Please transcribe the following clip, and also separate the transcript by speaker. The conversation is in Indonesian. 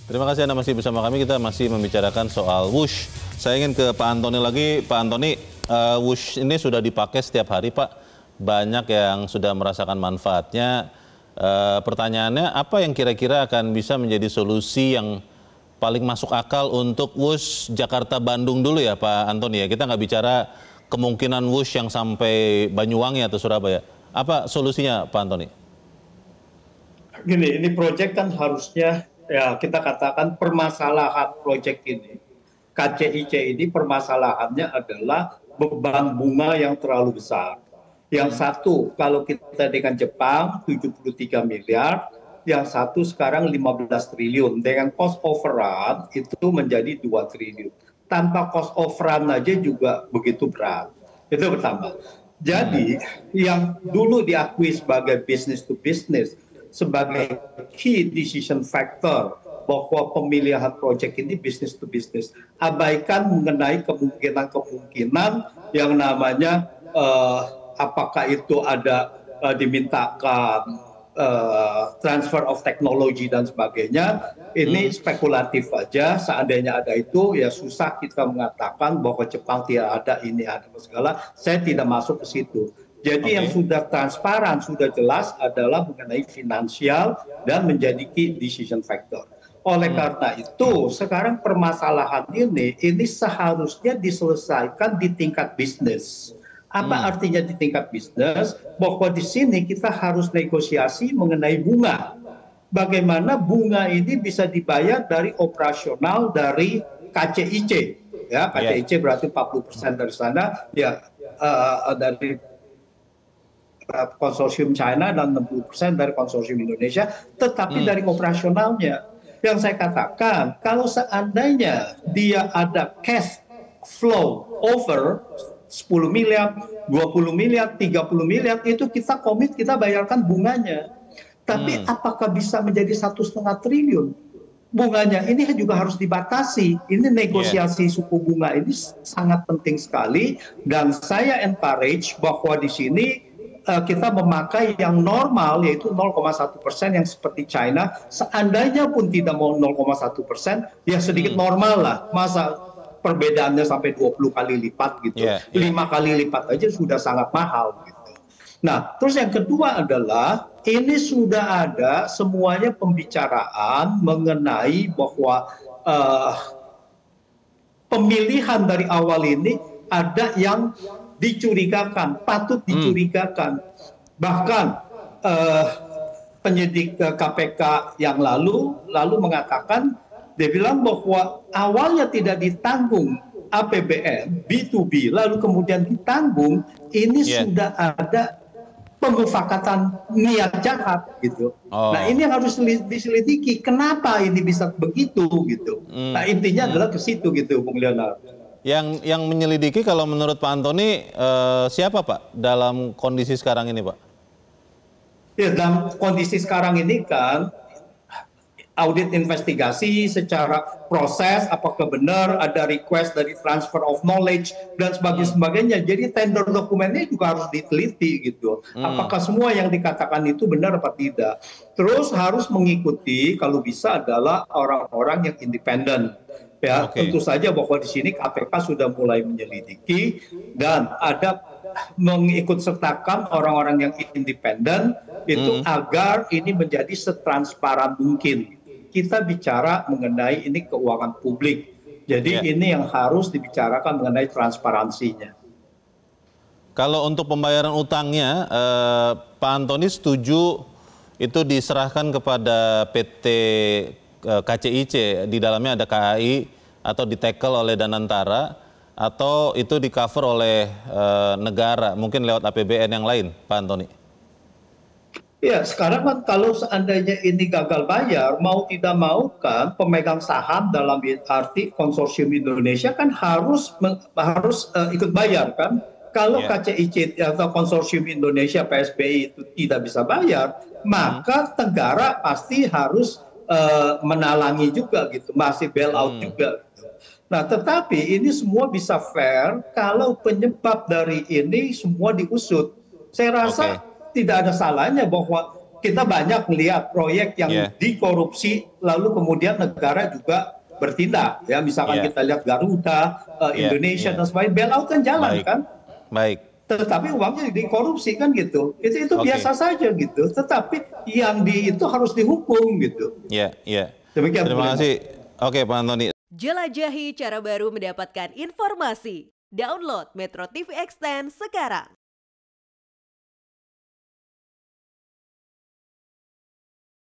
Speaker 1: Terima kasih Anda masih bersama kami. Kita masih membicarakan soal Wush. Saya ingin ke Pak Antoni lagi. Pak Antoni, Wush ini sudah dipakai setiap hari, Pak. Banyak yang sudah merasakan manfaatnya. Pertanyaannya, apa yang kira-kira akan bisa menjadi solusi yang paling masuk akal untuk Wush Jakarta-Bandung dulu ya, Pak Antoni ya? Kita nggak bicara kemungkinan Wush yang sampai Banyuwangi atau Surabaya. Apa solusinya, Pak Antoni?
Speaker 2: Gini, ini proyek kan harusnya ya kita katakan permasalahan proyek ini, KCIC ini permasalahannya adalah beban bunga yang terlalu besar. Yang satu, kalau kita dengan Jepang 73 miliar, yang satu sekarang 15 triliun. Dengan cost overrun itu menjadi 2 triliun. Tanpa cost overrun aja juga begitu berat. Itu pertama. Jadi yang dulu diakui sebagai business to business, sebagai key decision factor bahwa pemilihan proyek ini business to business. Abaikan mengenai kemungkinan-kemungkinan yang namanya apakah itu ada dimintakan transfer of technology dan sebagainya. Ini spekulatif aja. Seandainya ada itu, ya susah kita mengatakan bahwa Jepang tidak ada ini ada segala. Saya tidak masuk ke situ. Jadi yang sudah transparan, sudah jelas adalah mengenai finansial dan menjadi key decision factor. Oleh karena itu, sekarang permasalahan ini seharusnya diselesaikan di tingkat bisnis. Apa artinya di tingkat bisnis? Bahwa di sini kita harus negosiasi mengenai bunga. Bagaimana bunga ini bisa dibayar dari operasional dari KCIC. Ya, KCIC berarti 40% dari sana, ya dari konsorsium China dan 60% dari konsorsium Indonesia, tetapi dari operasionalnya. Yang saya katakan, kalau seandainya dia ada cash flow over 10 miliar, 20 miliar, 30 miliar, itu kita komit, kita bayarkan bunganya. Tapi apakah bisa menjadi 1,5 triliun? Bunganya ini juga harus dibatasi. Ini negosiasi suku bunga ini sangat penting sekali, dan saya encourage bahwa di sini kita memakai yang normal, yaitu 0,1% yang seperti China. Seandainya pun tidak mau 0,1%, ya sedikit normal lah. Masa perbedaannya sampai 20 kali lipat gitu. 5 kali lipat aja sudah sangat mahal gitu. Nah, terus yang kedua adalah ini sudah ada semuanya pembicaraan mengenai bahwa pemilihan dari awal ini ada yang dicurigakan, patut dicurigakan. Bahkan penyidik KPK yang lalu mengatakan, dia bilang bahwa awalnya tidak ditanggung APBN B2B, lalu kemudian ditanggung, ini sudah ada pemufakatan niat jahat gitu. Nah, ini yang harus diselidiki. Kenapa ini bisa begitu gitu? Nah, intinya adalah ke situ gitu, Bung Leonard.
Speaker 1: Yang menyelidiki kalau menurut Pak Antoni siapa Pak dalam kondisi sekarang ini Pak?
Speaker 2: Ya, dalam kondisi sekarang ini kan audit investigasi secara proses apakah benar ada request dari transfer of knowledge dan sebagainya. Jadi tender dokumennya juga harus diteliti gitu. Apakah semua yang dikatakan itu benar apa tidak. Terus harus mengikuti kalau bisa adalah orang-orang yang independen. Ya, tentu saja bahwa di sini KPK sudah mulai menyelidiki dan ada mengikut sertakan orang-orang yang independen itu agar ini menjadi setransparan mungkin. Kita bicara mengenai ini keuangan publik. Jadi ini yang harus dibicarakan mengenai transparansinya.
Speaker 1: Kalau untuk pembayaran utangnya, Pak Antoni setuju itu diserahkan kepada PT KCIC, di dalamnya ada KAI, atau di-tackle oleh Danantara, atau itu di-cover oleh negara, mungkin lewat APBN yang lain, Pak Antoni?
Speaker 2: Ya, sekarang kan kalau seandainya ini gagal bayar, mau tidak mau kan pemegang saham dalam arti konsorsium Indonesia kan harus ikut bayar kan. Kalau KCIC atau konsorsium Indonesia PSBI itu tidak bisa bayar, maka negara pasti harus menalangi juga gitu, masih bail out juga. Nah, tetapi ini semua bisa fair kalau penyebab dari ini semua diusut. Saya rasa tidak ada salahnya bahwa kita banyak melihat proyek yang
Speaker 1: Yeah.
Speaker 2: dikorupsi, lalu kemudian negara juga bertindak. Ya, misalkan
Speaker 1: Yeah.
Speaker 2: kita lihat Garuda,
Speaker 1: Yeah,
Speaker 2: Indonesia
Speaker 1: yeah.
Speaker 2: dan sebagainya, bailout kan jalan
Speaker 1: Baik.
Speaker 2: kan.
Speaker 1: Baik.
Speaker 2: Tetapi uangnya dikorupsi kan gitu. Itu
Speaker 1: Oke.
Speaker 2: biasa saja gitu. Tetapi yang itu harus dihukum gitu.
Speaker 1: Ya, ya.
Speaker 2: Demikian,
Speaker 1: Terima
Speaker 2: Bung Reinhardt.
Speaker 1: kasih. Oke, Pak Antoni.
Speaker 3: Jelajahi cara baru mendapatkan informasi. Download Metro TV Extend sekarang.